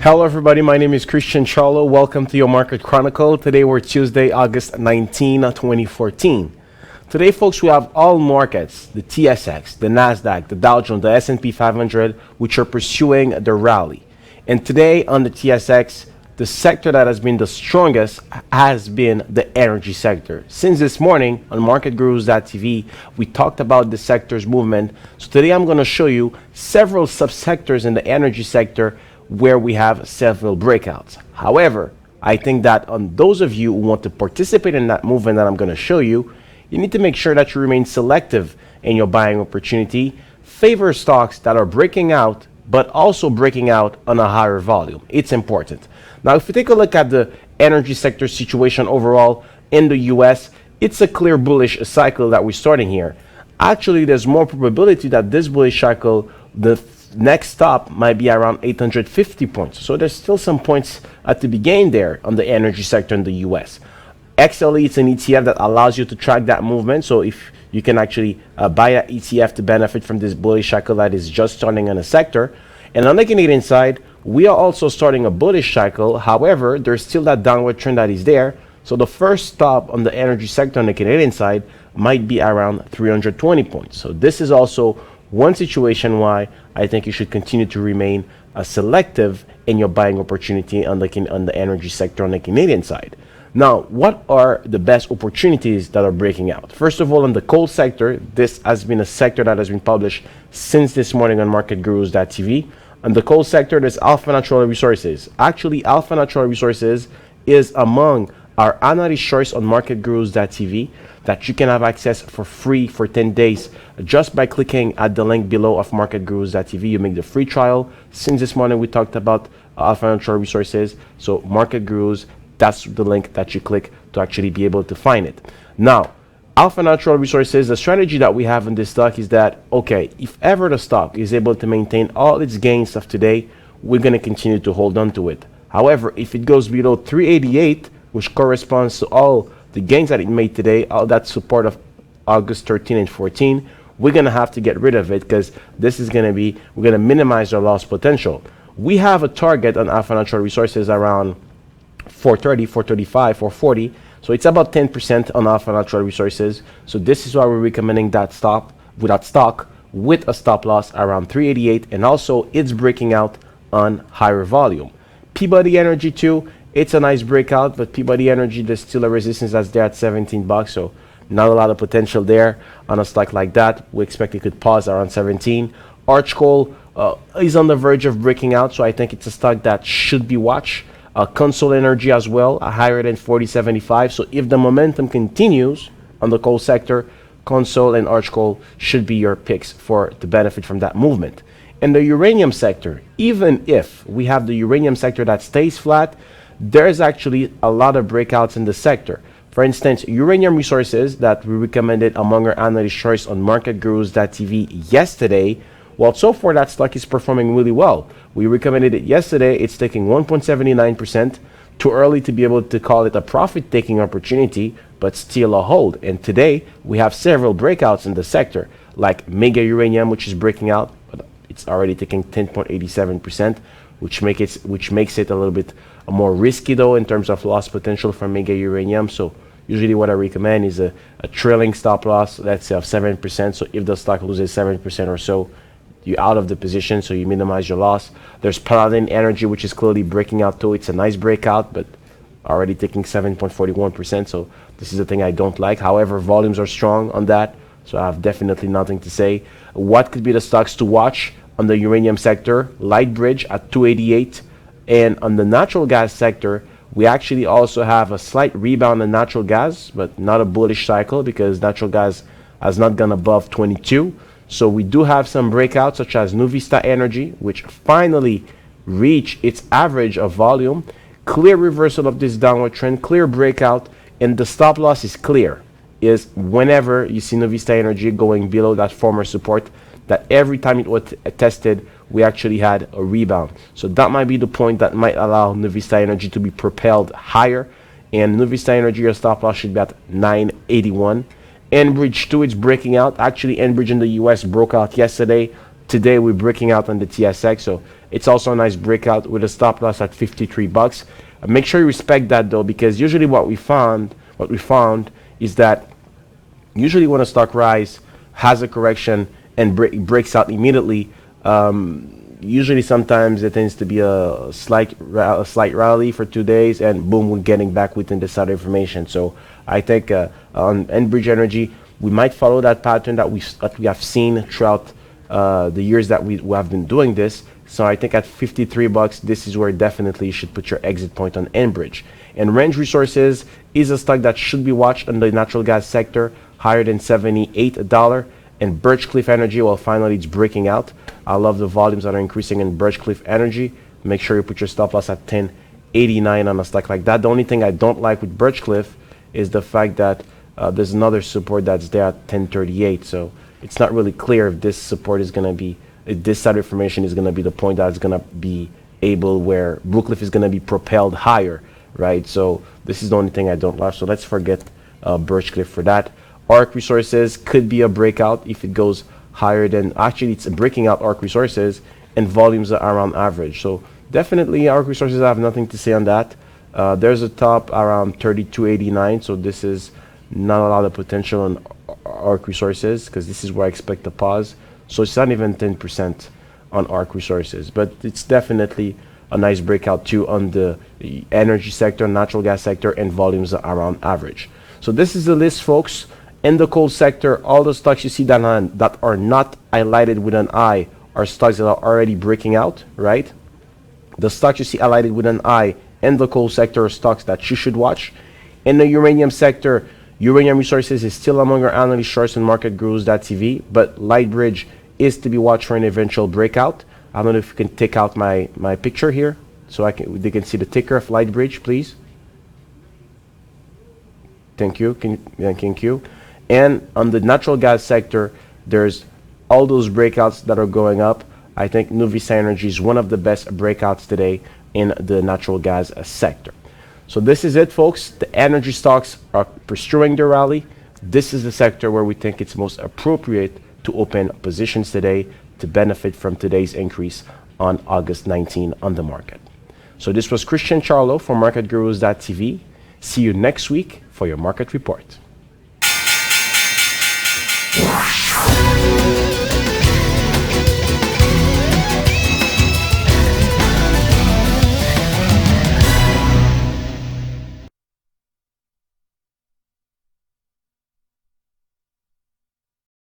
Hello everybody, my name is Christian Charlo. Welcome to your Market Chronicle. Today we're Tuesday, August 19, 2014. Today folks, we have all markets, the TSX, the Nasdaq, the Dow Jones, the S&P 500, which are pursuing the rally. And today on the TSX, the sector that has been the strongest has been the energy sector. Since this morning on MarketGurus.tv, we talked about the sector's movement. So today I'm going to show you several subsectors in the energy sector where we have several breakouts. However, I think that on those of you who want to participate in that movement that I'm going to show you, you need to make sure that you remain selective in your buying opportunity, favor stocks that are breaking out, but also breaking out on a higher volume. It's important. Now, if we take a look at the energy sector situation overall in the US, it's a clear bullish cycle that we're starting here. Actually, there's more probability that this bullish cycle, the next stop might be around 850 points. So there's still some points to be gained there on the energy sector in the US. XLE, it's an ETF that allows you to track that movement. So if you can actually buy an ETF to benefit from this bullish cycle that is just starting on a sector. And on the Canadian side, we are also starting a bullish cycle. However, there's still that downward trend that is there. So the first stop on the energy sector on the Canadian side might be around 320 points. So this is also one situation why I think you should continue to remain selective in your buying opportunity on the energy sector on the Canadian side. Now, what are the best opportunities that are breaking out? First of all, on the coal sector, this has been a sector that has been published since this morning on MarketGurus.tv. On the coal sector, there's Alpha Natural Resources. Actually, Alpha Natural Resources is among our analyst choice on MarketGurus.tv that you can have access for free for 10 days just by clicking at the link below of MarketGurus.tv. You make the free trial. Since this morning, we talked about Alpha Natural Resources. So Market Gurus, that's the link that you click to actually be able to find it. Now, Alpha Natural Resources, the strategy that we have in this stock is that, okay, if ever the stock is able to maintain all its gains of today, we're going to continue to hold on to it. However, if it goes below 388, which corresponds to all the gains that it made today, all that support of August 13 and 14, we're going to have to get rid of it because this is going to be, we're going to minimize our loss potential. We have a target on Alpha Natural Resources around 430, 435, 440. So it's about 10% on Alpha Natural Resources. So this is why we're recommending that stock with a stop loss around 388, and also it's breaking out on higher volume. Peabody Energy too, it's a nice breakout, but Peabody Energy, there's still a resistance that's there at 17 bucks. So not a lot of potential there on a stock like that. We expect it could pause around 17. Arch Coal is on the verge of breaking out, so I think it's a stock that should be watched. Consol Energy as well, higher than 40.75. So if the momentum continues on the coal sector, Consol and Arch Coal should be your picks for the benefit from that movement. In the uranium sector, even if we have the uranium sector that stays flat, there's actually a lot of breakouts in the sector. For instance, Uranium Resources that we recommended among our analyst choice on MarketGurus.tv yesterday. Well, so far that stock is performing really well. We recommended it yesterday. It's taking 1.79%. Too early to be able to call it a profit-taking opportunity, but still a hold. And today we have several breakouts in the sector, like Mega Uranium, which is breaking out, but it's already taking 10.87%, which makes it a little bit more risky though in terms of loss potential for Mega Uranium. So usually what I recommend is a trailing stop loss, let's say of 7%. So if the stock loses 7% or so, you're out of the position, so you minimize your loss. There's Paladin Energy, which is clearly breaking out too. It's a nice breakout, but already taking 7.41%. So this is the thing I don't like. However, volumes are strong on that, so I have definitely nothing to say. What could be the stocks to watch on the uranium sector? Lightbridge at 288. And on the natural gas sector, we actually also have a slight rebound in natural gas, but not a bullish cycle because natural gas has not gone above 22. So we do have some breakouts such as Nuvista Energy, which finally reached its average of volume. Clear reversal of this downward trend, clear breakout, and the stop loss is clear. Is whenever you see Nuvista Energy going below that former support, that every time it was tested, we actually had a rebound. So that might be the point that might allow Nuvista Energy to be propelled higher. And Nuvista Energy, your stop loss should be at 981. Enbridge too, it's breaking out. Actually, Enbridge in the US broke out yesterday. Today we're breaking out on the TSX. So It's also a nice breakout with a stop loss at 53 bucks. Make sure you respect that though, because usually what we found is that usually when a stock rise has a correction and breaks out immediately, usually sometimes it tends to be a slight rally for 2 days, and boom, we're getting back within the solid information. So I think on Enbridge Energy, we might follow that pattern that we have seen throughout the years that we have been doing this. So I think at 53 bucks, this is where definitely you should put your exit point on Enbridge. And Range Resources is a stock that should be watched in the natural gas sector, higher than $78. And Birchcliff Energy, well, finally it's breaking out. I love the volumes that are increasing in Birchcliff Energy. Make sure you put your stop loss at 10.89 on a stock like that. The only thing I don't like with Birchcliff is the fact that there's another support that's there at 10.38. So it's not really clear if this support is going to be, if this side of information is going to be the point that's going to be able where Birchcliff is going to be propelled higher, right? So this is the only thing I don't like. So let's forget Birchcliff for that. ARC Resources could be a breakout if it goes higher than, actually it's breaking out ARC Resources, and volumes are around average. So definitely ARC Resources, I have nothing to say on that. There's a top around 32.89, so this is not a lot of potential on ARC Resources, because this is where I expect a pause. So it's not even 10% on ARC Resources, but it's definitely a nice breakout too on the energy sector, natural gas sector, and volumes are around average. So this is the list, folks. In the coal sector, all the stocks you see that are not highlighted with an I are stocks that are already breaking out, right? The stocks you see highlighted with an I in the coal sector are stocks that you should watch. In the uranium sector, Uranium Resources is still among our analyst shorts on marketgurus.tv, but Lightbridge is to be watched for an eventual breakout. I don't know if you can take out my picture here so they can see the ticker of Lightbridge, please. Thank you. Thank you. And on the natural gas sector, there's all those breakouts that are going up. I think Nuvisa Energy is one of the best breakouts today in the natural gas sector. So this is it, folks. The energy stocks are pursuing their rally. This is the sector where we think it's most appropriate to open positions today to benefit from today's increase on August 19 on the market. So this was Christian Charlo for marketgurus.tv. See you next week for your market report.